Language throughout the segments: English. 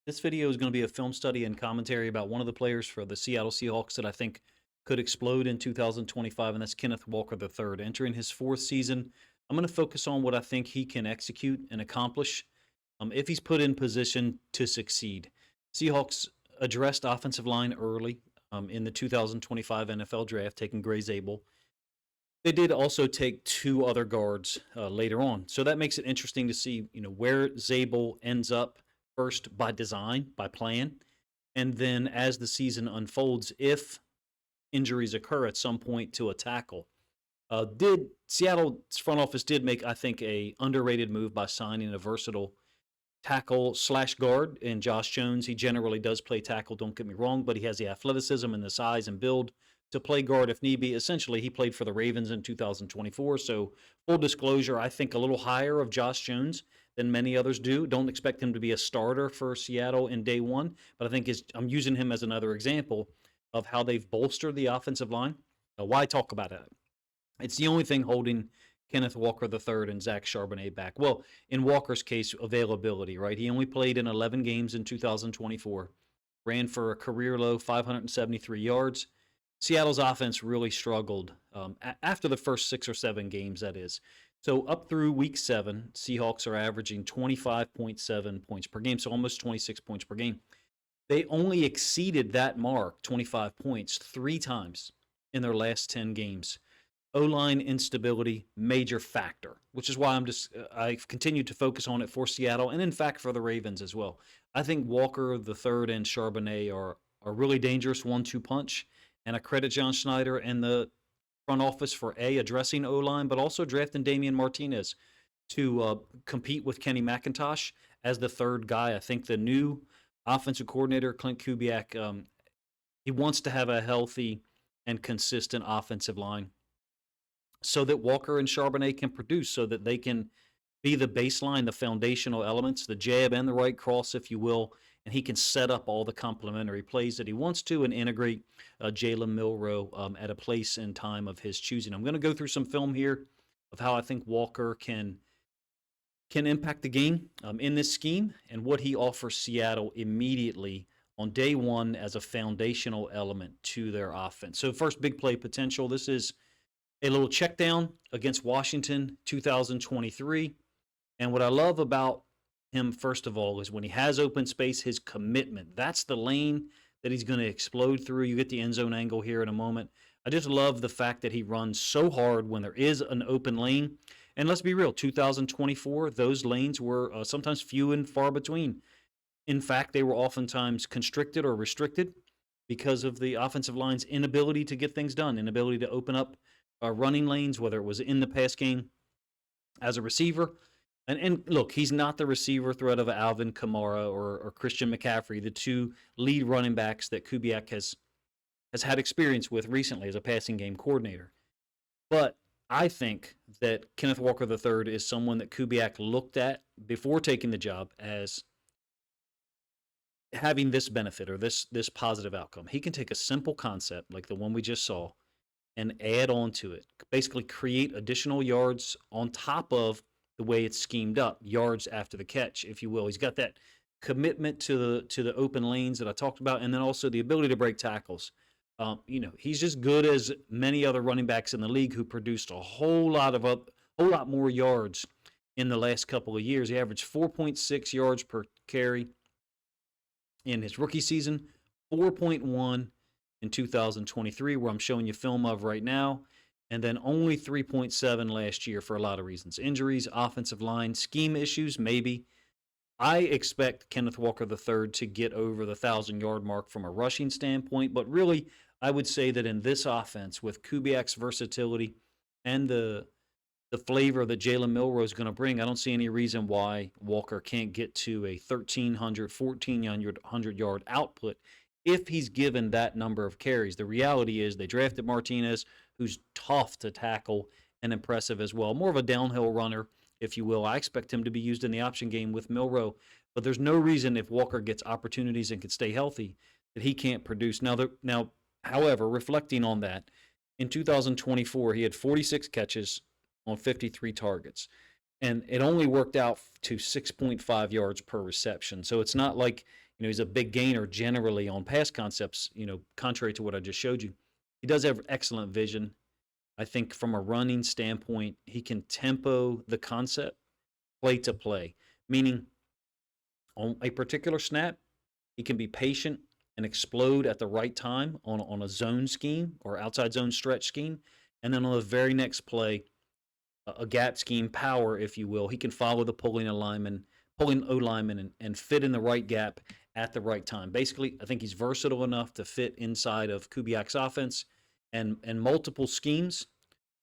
This video is going to be a film study and commentary about one of the players for the Seattle Seahawks that I think could explode in 2025, and that's Kenneth Walker III. Entering his fourth season, I'm going to focus on what I think he can execute and accomplish if he's put in position to succeed. Seahawks addressed offensive line early in the 2025 NFL draft, taking Gray Zabel. They did also take two other guards later on, so that makes it interesting to see, where Zabel ends up first by design, by plan, and then as the season unfolds, if injuries occur at some point to a tackle. Did Seattle's front office did make, I think, a underrated move by signing a versatile tackle slash guard in Josh Jones. He generally does play tackle, don't get me wrong, but he has the athleticism and the size and build to play guard if need be. Essentially, he played for the Ravens in 2024. So, full disclosure, I think a little higher of Josh Jones than many others do. Don't expect him to be a starter for Seattle in day one, but I think I'm using him as another example of how they've bolstered the offensive line. Why talk about it? It's the only thing holding Kenneth Walker III and Zach Charbonnet back. Well, in Walker's case, availability, right? He only played in 11 games in 2024, ran for a career low 573 yards. Seattle's offense really struggled after the first 6 or 7 games, that is. So up through week 7, Seahawks are averaging 25.7 points per game, so almost 26 points per game. They only exceeded that mark, 25 points, 3 times in their last 10 games. O-line instability, major factor, which is why I've continued to focus on it for Seattle and, in fact, for the Ravens as well. I think Walker the third and Charbonnet are really dangerous 1-2 punch, and I credit John Schneider and the front office for addressing O-line, but also drafting Damian Martinez to compete with Kenny McIntosh as the third guy. I think the new offensive coordinator, Clint Kubiak, he wants to have a healthy and consistent offensive line so that Walker and Charbonnet can produce, so that they can be the baseline, the foundational elements, the jab and the right cross, if you will, and he can set up all the complementary plays that he wants to and integrate Jalen Milroe at a place and time of his choosing. I'm going to go through some film here of how I think Walker can impact the game in this scheme and what he offers Seattle immediately on day one as a foundational element to their offense. So first, big play potential. This is a little check down against Washington 2023. And what I love about him, first of all, is when he has open space, his commitment. That's the lane that he's going to explode through. You get the end zone angle here in a moment. I just love the fact that he runs so hard when there is an open lane. And let's be real, 2024, those lanes were sometimes few and far between. In fact, they were oftentimes constricted or restricted because of the offensive line's inability to get things done, inability to open up running lanes, whether it was in the pass game as a receiver. And look, he's not the receiver threat of Alvin Kamara or Christian McCaffrey, the two lead running backs that Kubiak has had experience with recently as a passing game coordinator. But I think that Kenneth Walker III is someone that Kubiak looked at before taking the job as having this benefit or this positive outcome. He can take a simple concept like the one we just saw and add on to it, basically create additional yards on top of the way it's schemed up, yards after the catch, if you will. He's got that commitment to the open lanes that I talked about, and then also the ability to break tackles. He's just good as many other running backs in the league who produced a whole lot more yards in the last couple of years. He averaged 4.6 yards per carry in his rookie season, 4.1 in 2023, where I'm showing you film of right now, and then only 3.7 last year for a lot of reasons. Injuries, offensive line, scheme issues, maybe. I expect Kenneth Walker III to get over the 1,000-yard mark from a rushing standpoint, but really, I would say that in this offense, with Kubiak's versatility and the flavor that Jalen Milroe is going to bring, I don't see any reason why Walker can't get to a 1,300, 1,400-yard output if he's given that number of carries. The reality is they drafted Martinez, who's tough to tackle and impressive as well. More of a downhill runner, if you will. I expect him to be used in the option game with Milroe, but there's no reason if Walker gets opportunities and can stay healthy that he can't produce. Now, however, reflecting on that, in 2024, he had 46 catches on 53 targets, and it only worked out to 6.5 yards per reception. So it's not like He's a big gainer generally on pass concepts, contrary to what I just showed you. He does have excellent vision. I think from a running standpoint, he can tempo the concept play to play, meaning on a particular snap, he can be patient and explode at the right time on a zone scheme or outside zone stretch scheme. And then on the very next play, a gap scheme power, if you will, he can follow the pulling O lineman and fit in the right gap at the right time. Basically, I think he's versatile enough to fit inside of Kubiak's offense and multiple schemes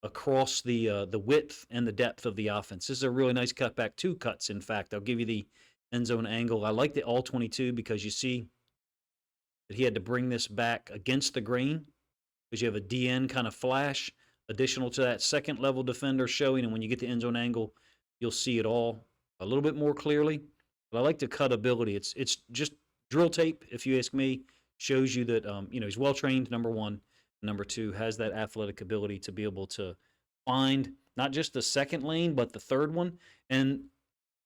across the width and the depth of the offense. This is a really nice cutback, 2 cuts, in fact. I'll give you the end zone angle. I like the all 22 because you see that he had to bring this back against the grain because you have a DN kind of flash additional to that second level defender showing, and when you get the end zone angle, you'll see it all a little bit more clearly. But I like the cut ability. It's just drill tape, if you ask me. Shows you that he's well trained, number one. Number two, has that athletic ability to be able to find not just the second lane, but the third one. And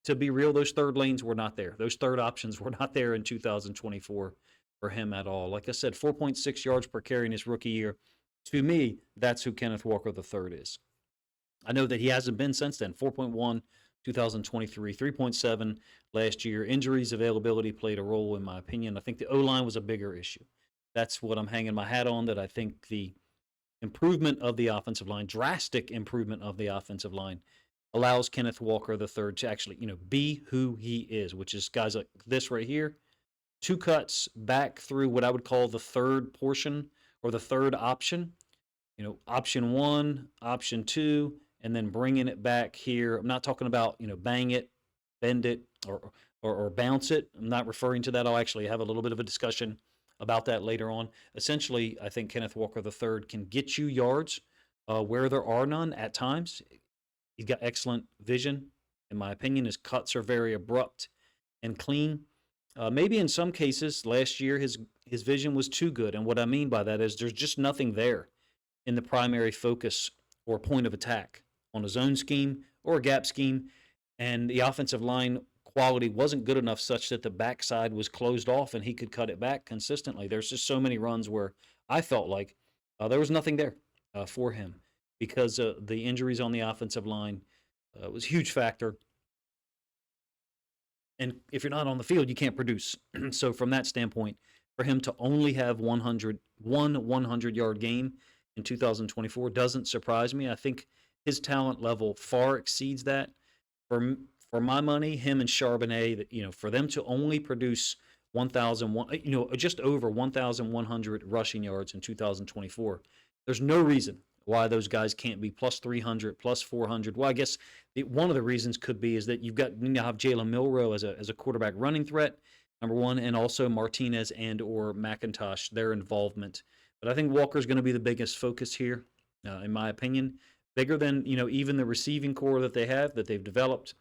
to be real, those third lanes were not there. Those third options were not there in 2024 for him at all. Like I said, 4.6 yards per carry in his rookie year. To me, that's who Kenneth Walker III is. I know that he hasn't been since then. 4.1, 2023, 3.7 last year. Injuries, availability played a role, in my opinion. I think the O-line was a bigger issue. That's what I'm hanging my hat on, that I think the improvement of the offensive line, drastic improvement of the offensive line, allows Kenneth Walker III to actually, be who he is, which is guys like this right here. 2 cuts back through what I would call the third portion or the third option. Option 1, option 2, and then bringing it back here. I'm not talking about, bang it, bend it, or bounce it. I'm not referring to that. I'll actually have a little bit of a discussion about that later on. Essentially, I think Kenneth Walker III can get you yards where there are none at times. He's got excellent vision. In my opinion, his cuts are very abrupt and clean. Maybe in some cases, last year, his vision was too good. And what I mean by that is there's just nothing there in the primary focus or point of attack on a zone scheme or a gap scheme. And the offensive line quality wasn't good enough such that the backside was closed off and he could cut it back consistently. There's just so many runs where I felt like there was nothing there for him because the injuries on the offensive line was a huge factor. And if you're not on the field, you can't produce. So from that standpoint, for him to only have one 100-yard game in 2024 doesn't surprise me. I think his talent level far exceeds that. For my money, him and Charbonnet, for them to only produce 1,001, just over 1,100 rushing yards in 2024, there's no reason why those guys can't be plus 300, plus 400. Well, I guess one of the reasons could be is that you now have Jalen Milroe as a quarterback running threat, number one, and also Martinez and or McIntosh, their involvement. But I think Walker's going to be the biggest focus here, in my opinion, bigger than even the receiving core that they've developed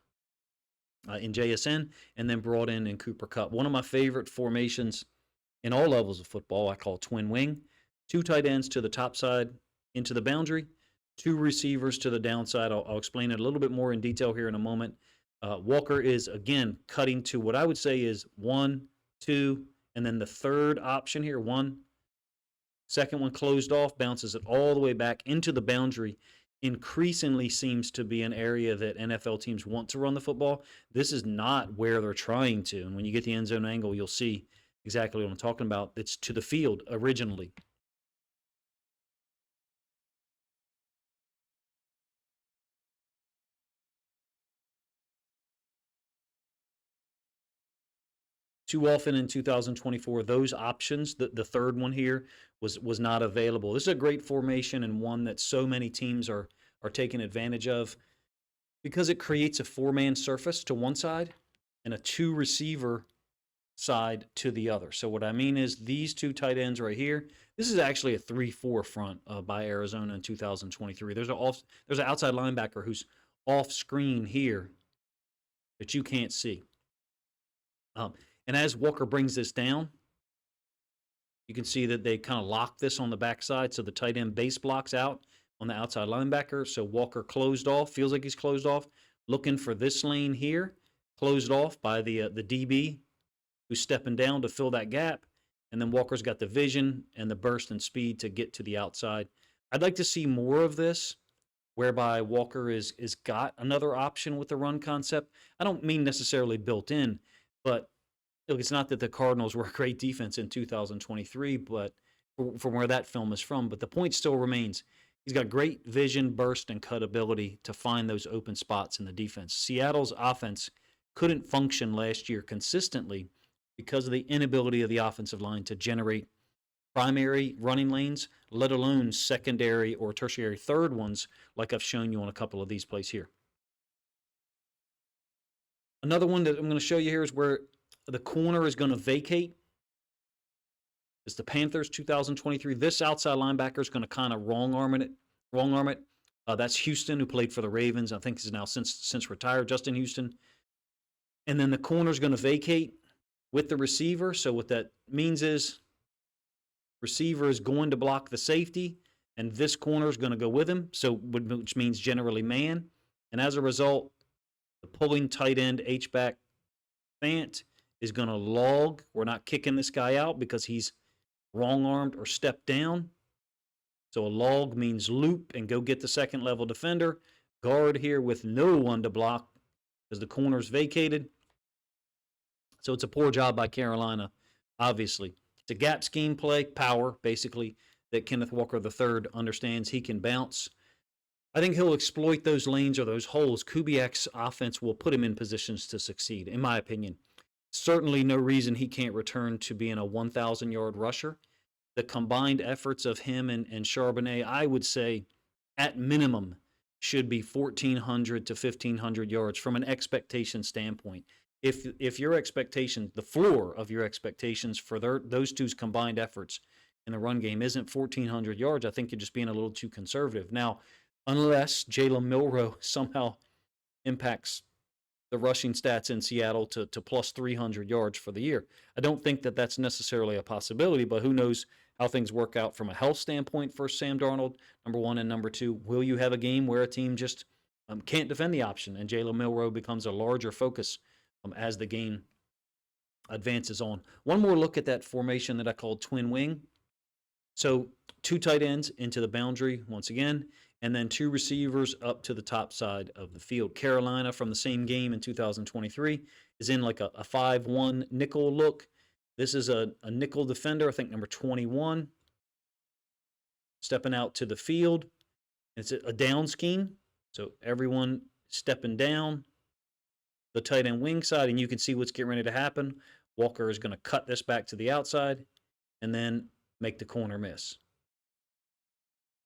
in JSN and then brought in Cooper Kupp. One of my favorite formations in all levels of football, I call twin wing. 2 tight ends to the top side into the boundary, 2 receivers to the downside. I'll explain it a little bit more in detail here in a moment. Walker is, again, cutting to what I would say is 1, 2, and then the third option here, 1. Second one closed off, bounces it all the way back into the boundary. Increasingly seems to be an area that NFL teams want to run the football. This is not where they're trying to. And when you get the end zone angle, you'll see exactly what I'm talking about. It's to the field originally. Too often in 2024, those options, the third one here, was not available. This is a great formation and one that so many teams are taking advantage of because it creates a 4-man surface to one side and a 2-receiver side to the other. So what I mean is these 2 tight ends right here, this is actually a 3-4 front by Arizona in 2023. There's an outside linebacker who's off screen here that you can't see. And as Walker brings this down, you can see that they kind of lock this on the backside, so the tight end base blocks out on the outside linebacker. So Walker closed off, feels like he's closed off, looking for this lane here, closed off by the DB who's stepping down to fill that gap. And then Walker's got the vision and the burst and speed to get to the outside. I'd like to see more of this, whereby Walker is got another option with the run concept. I don't mean necessarily built in, but look, it's not that the Cardinals were a great defense in 2023, but from where that film is from. But the point still remains. He's got great vision, burst, and cut ability to find those open spots in the defense. Seattle's offense couldn't function last year consistently because of the inability of the offensive line to generate primary running lanes, let alone secondary or tertiary third ones, like I've shown you on a couple of these plays here. Another one that I'm going to show you here is where the corner is going to vacate. It's the Panthers 2023. This outside linebacker is going to kind of wrong arm it. That's Houston, who played for the Ravens. I think he's now since retired, Justin Houston. And then the corner is going to vacate with the receiver. So what that means is receiver is going to block the safety, and this corner is going to go with him, so which means generally man. And as a result, the pulling tight end H-back Fant is going to log. We're not kicking this guy out because he's wrong-armed or stepped down. So a log means loop and go get the second-level defender. Guard here with no one to block because the corner's vacated. So it's a poor job by Carolina, obviously. It's a gap scheme play, power, basically, that Kenneth Walker III understands he can bounce. I think he'll exploit those lanes or those holes. Kubiak's offense will put him in positions to succeed, in my opinion. Certainly no reason he can't return to being a 1,000-yard rusher. The combined efforts of him and Charbonnet, I would say, at minimum, should be 1,400 to 1,500 yards from an expectation standpoint. If your expectation, the floor of your expectations for those two's combined efforts in the run game isn't 1,400 yards, I think you're just being a little too conservative. Now, unless Jalen Milroe somehow impacts the rushing stats in Seattle to plus 300 yards for the year. I don't think that that's necessarily a possibility, but who knows how things work out from a health standpoint for Sam Darnold, number one, and number two, will you have a game where a team just can't defend the option and Jalen Milroe becomes a larger focus as the game advances on? One more look at that formation that I called twin wing. So two tight ends into the boundary once again, and then two receivers up to the top side of the field. Carolina, from the same game in 2023, is in like a 5-1 nickel look. This is a nickel defender, I think number 21, stepping out to the field. It's a down scheme, so everyone stepping down the tight end wing side, and you can see what's getting ready to happen. Walker is going to cut this back to the outside and then make the corner miss.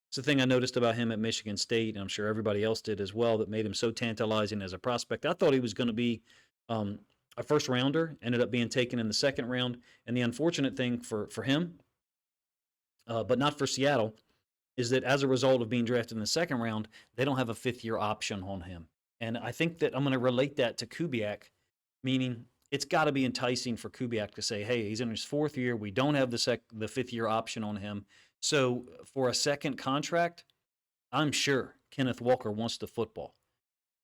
It's the thing I noticed about him at Michigan State, and I'm sure everybody else did as well, that made him so tantalizing as a prospect. I thought he was going to be a first rounder, ended up being taken in the second round. And the unfortunate thing for him, but not for Seattle, is that as a result of being drafted in the second round, they don't have a fifth-year option on him. And I think that I'm going to relate that to Kubiak, meaning it's got to be enticing for Kubiak to say, hey, he's in his fourth year. We don't have the fifth-year option on him. So for a second contract, I'm sure Kenneth Walker wants the football.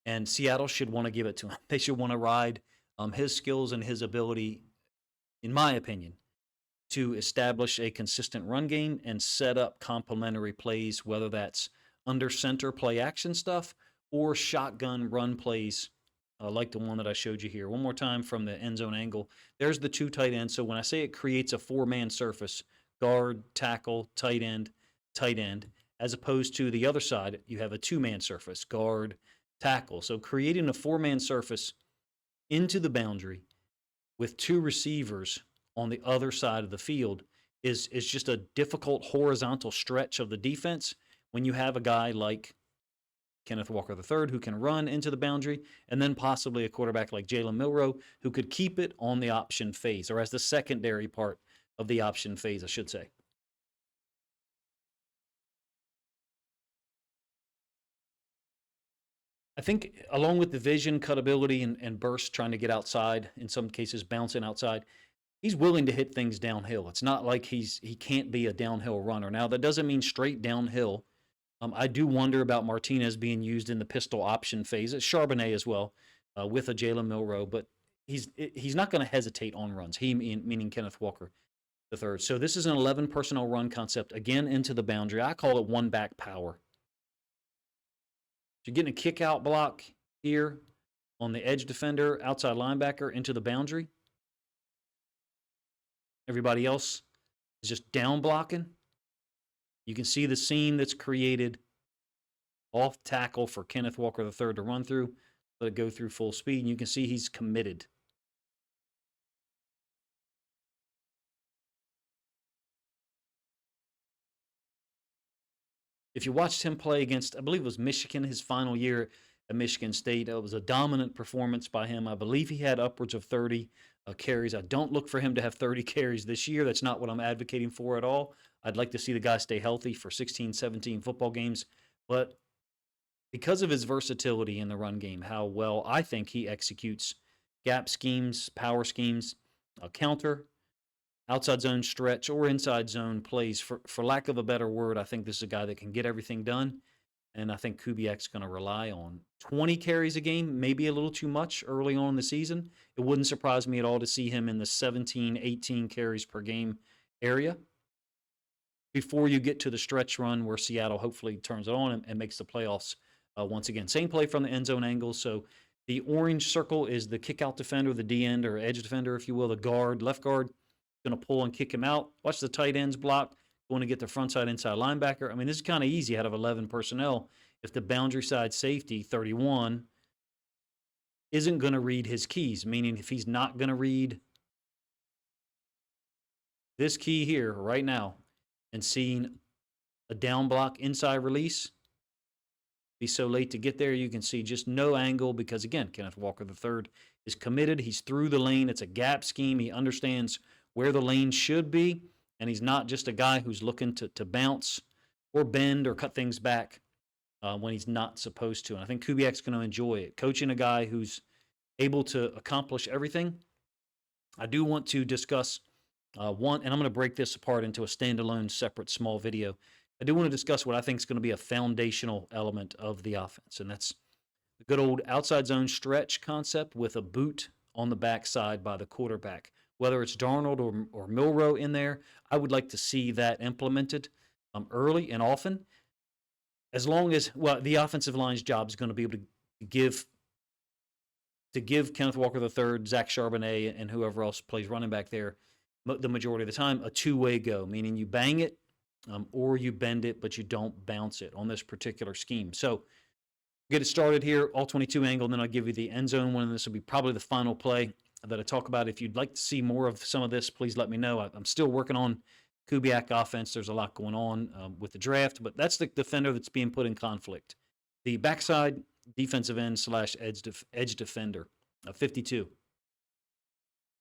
And Seattle should want to give it to him. They should want to ride his skills and his ability, in my opinion, to establish a consistent run game and set up complementary plays, whether that's under center play action stuff or shotgun run plays like the one that I showed you here. One more time from the end zone angle. There's the two tight ends. So when I say it creates a four-man surface, guard, tackle, tight end, as opposed to the other side, you have a two-man surface, guard, tackle. So creating a four-man surface into the boundary with two receivers on the other side of the field is just a difficult horizontal stretch of the defense when you have a guy like Kenneth Walker III who can run into the boundary, and then possibly a quarterback like Jalen Milroe who could keep it on the option phase, or as the secondary part of the option phase, I should say. I think along with the vision, cutability, and burst, trying to get outside, in some cases bouncing outside, he's willing to hit things downhill. It's not like he can't be a downhill runner. Now, that doesn't mean straight downhill. I do wonder about Martinez being used in the pistol option phase. It's Charbonnet as well with a Jalen Milroe. But he's not going to hesitate on runs. He meaning Kenneth Walker the third. So this is an 11 personnel run concept again into the boundary. I call it one back power. You're getting a kick out block here on the edge defender, outside linebacker into the boundary. Everybody else is just down blocking. You can see the seam that's created off tackle for Kenneth Walker III to run through. Let it go through full speed, and you can see he's committed. If you watched him play against, I believe it was Michigan, his final year at Michigan State, it was a dominant performance by him. I believe he had upwards of 30 carries. I don't look for him to have 30 carries this year. That's not what I'm advocating for at all. I'd like to see the guy stay healthy for 16, 17 football games. But because of his versatility in the run game, how well I think he executes gap schemes, power schemes, counter, outside zone stretch, or inside zone plays, for lack of a better word, I think this is a guy that can get everything done. And I think Kubiak's going to rely on 20 carries a game, maybe a little too much early on in the season. It wouldn't surprise me at all to see him in the 17, 18 carries per game area before you get to the stretch run where Seattle hopefully turns it on and makes the playoffs once again. Same play from the end zone angle. So the orange circle is the kick out defender, the D end or edge defender, if you will, the guard, left guard, going to pull and kick him out. Watch the tight ends block, going to get the front side inside linebacker. I mean, this is kind of easy out of 11 personnel. If the boundary side safety, 31, isn't going to read his keys, meaning if he's not going to read this key here right now and seeing a down block inside release, be so late to get there, you can see just no angle because, again, Kenneth Walker III is committed. He's through the lane. It's a gap scheme. He understands where the lane should be, and he's not just a guy who's looking to bounce or bend or cut things back when he's not supposed to. And I think Kubiak's going to enjoy it. Coaching a guy who's able to accomplish everything. I do want to discuss one, and I'm going to break this apart into a standalone, separate, small video. I do want to discuss what I think is going to be a foundational element of the offense, and that's the good old outside zone stretch concept with a boot on the backside by the quarterback. Whether it's Darnold or Milroe in there, I would like to see that implemented early and often. As long as, well, the offensive line's job is going to be able to give Kenneth Walker III, Zach Charbonnet, and whoever else plays running back there the majority of the time, a two-way go, meaning you bang it or you bend it, but you don't bounce it on this particular scheme. So get it started here, all 22 angle, and then I'll give you the end zone one, and this will be probably the final play that I talk about. If you'd like to see more of some of this, please let me know. I'm still working on Kubiak offense. There's a lot going on with the draft, but that's the defender that's being put in conflict. The backside defensive end / edge defender, 52.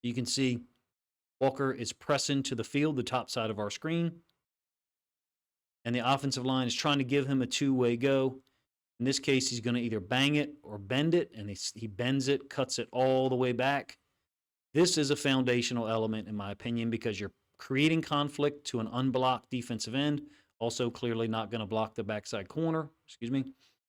You can see Walker is pressing to the field, the top side of our screen, and the offensive line is trying to give him a two-way go. In this case, he's going to either bang it or bend it, and he bends it, cuts it all the way back. This is a foundational element, in my opinion, because you're creating conflict to an unblocked defensive end. Also, clearly not going to block the backside corner.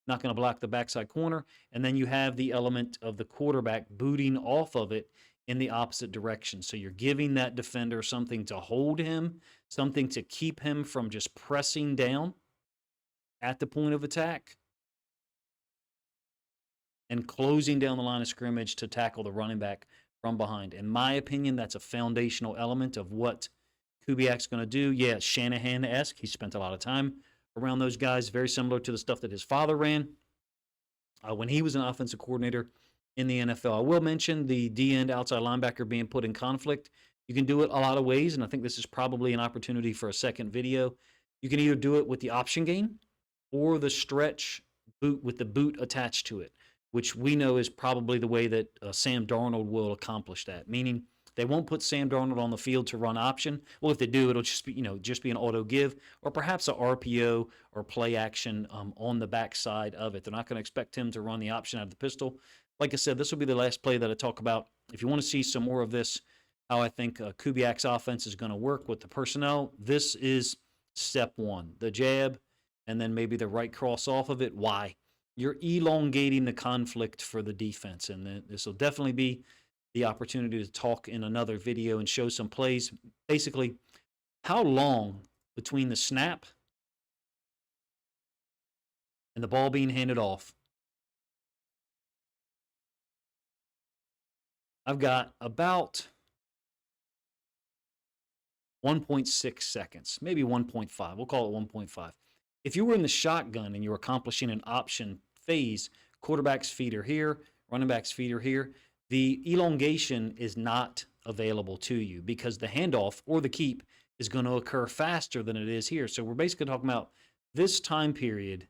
Not going to block the backside corner. And then you have the element of the quarterback booting off of it in the opposite direction. So you're giving that defender something to hold him, something to keep him from just pressing down at the point of attack and closing down the line of scrimmage to tackle the running back from behind. In my opinion, that's a foundational element of what Kubiak's going to do. Yeah, Shanahan-esque. He spent a lot of time around those guys, very similar to the stuff that his father ran when he was an offensive coordinator in the NFL. I will mention the D-end outside linebacker being put in conflict. You can do it a lot of ways, and I think this is probably an opportunity for a second video. You can either do it with the option game or the stretch boot with the boot attached to it, which we know is probably the way that Sam Darnold will accomplish that, meaning they won't put Sam Darnold on the field to run option. Well, if they do, it'll just be, just be an auto give or perhaps a RPO or play action on the backside of it. They're not going to expect him to run the option out of the pistol. Like I said, this will be the last play that I talk about. If you want to see some more of this, how I think Kubiak's offense is going to work with the personnel, this is step one, the jab, and then maybe the right cross off of it. Why? You're elongating the conflict for the defense, and this will definitely be the opportunity to talk in another video and show some plays. Basically, how long between the snap and the ball being handed off. I've got about 1.6 seconds, maybe 1.5. We'll call it 1.5. If you were in the shotgun and you were accomplishing an option phase, quarterback's feet are here, running back's feet are here, the elongation is not available to you because the handoff or the keep is going to occur faster than it is here. So we're basically talking about this time period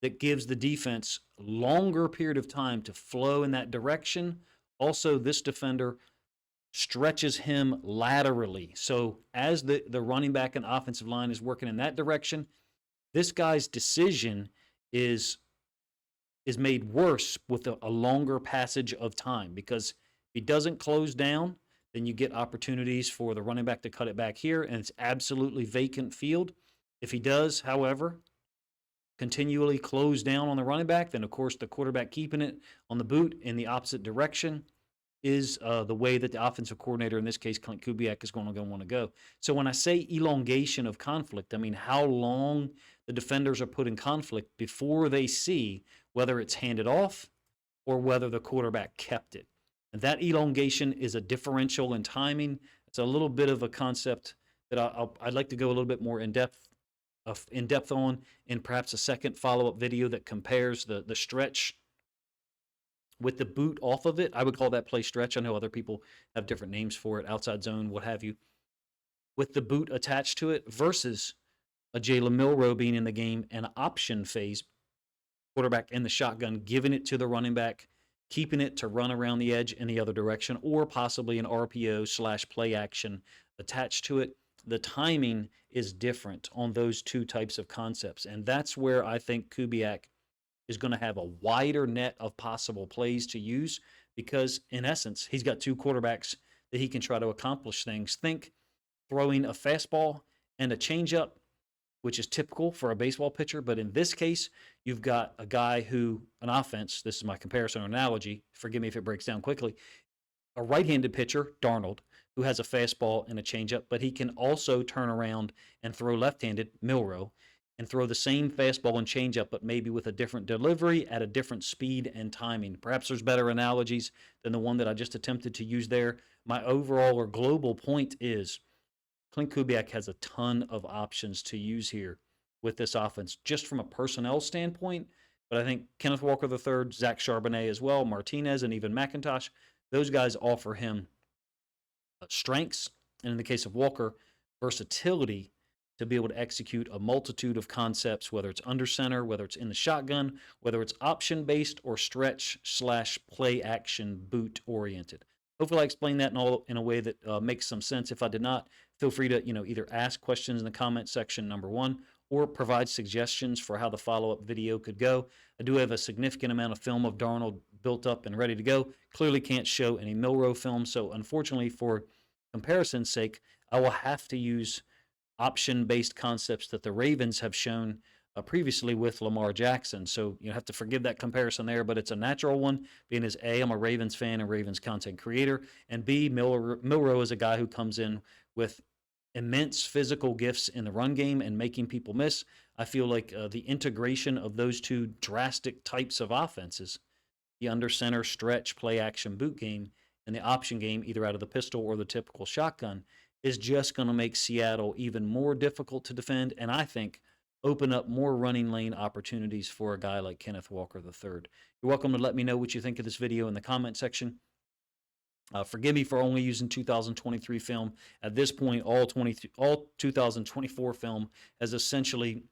that gives the defense longer period of time to flow in that direction. Also, this defender stretches him laterally. So as the running back and offensive line is working in that direction, this guy's decision is made worse with a longer passage of time, because if he doesn't close down, then you get opportunities for the running back to cut it back here, and it's absolutely vacant field. If he does, however, continually close down on the running back, then of course the quarterback keeping it on the boot in the opposite direction is the way that the offensive coordinator, in this case Clint Kubiak, is going to want to go. So when I say elongation of conflict, I mean how long the defenders are put in conflict before they see whether it's handed off or whether the quarterback kept it. And that elongation is a differential in timing. It's a little bit of a concept that I'd like to go a little bit more in depth on in perhaps a second follow-up video that compares the stretch with the boot off of it. I would call that play stretch. I know other people have different names for it, outside zone, what have you. With the boot attached to it versus a Jalen Milroe being in the game and an option phase, quarterback in the shotgun, giving it to the running back, keeping it to run around the edge in the other direction, or possibly an RPO / play action attached to it. The timing is different on those two types of concepts. And that's where I think Kubiak is going to have a wider net of possible plays to use, because in essence, he's got two quarterbacks that he can try to accomplish things. Think throwing a fastball and a changeup, which is typical for a baseball pitcher. But in this case, you've got a guy who, an offense, this is my comparison or analogy, forgive me if it breaks down quickly, a right-handed pitcher, Darnold, who has a fastball and a changeup, but he can also turn around and throw left-handed, Milroe, and throw the same fastball and changeup, but maybe with a different delivery at a different speed and timing. Perhaps there's better analogies than the one that I just attempted to use there. My overall or global point is Clint Kubiak has a ton of options to use here with this offense, just from a personnel standpoint. But I think Kenneth Walker III, Zach Charbonnet as well, Martinez, and even McIntosh, those guys offer him strengths, and in the case of Walker, versatility to be able to execute a multitude of concepts, whether it's under center, whether it's in the shotgun, whether it's option-based or stretch / play action boot-oriented. Hopefully I explained that in a way that makes some sense. If I did not, feel free to either ask questions in the comment section, number one, or provide suggestions for how the follow-up video could go. I do have a significant amount of film of Darnold built up and ready to go. Clearly can't show any Milroe film, so unfortunately, for comparison's sake, I will have to use option-based concepts that the Ravens have shown previously with Lamar Jackson. So you have to forgive that comparison there, but it's a natural one, being as A, I'm a Ravens fan and Ravens content creator, and B, Milroe is a guy who comes in with immense physical gifts in the run game and making people miss. I feel like the integration of those two drastic types of offenses, the under center, stretch, play action, boot game, and the option game, either out of the pistol or the typical shotgun, is just going to make Seattle even more difficult to defend, and I think open up more running lane opportunities for a guy like Kenneth Walker III. You're welcome to let me know what you think of this video in the comment section. Forgive me for only using 2023 film. At this point, all 2024 film has essentially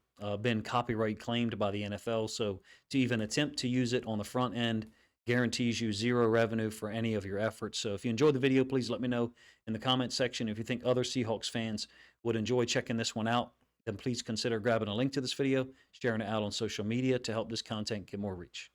been copyright claimed by the NFL, so to even attempt to use it on the front end guarantees you zero revenue for any of your efforts. So if you enjoyed the video, please let me know in the comment section. If you think other Seahawks fans would enjoy checking this one out, then please consider grabbing a link to this video, sharing it out on social media to help this content get more reach.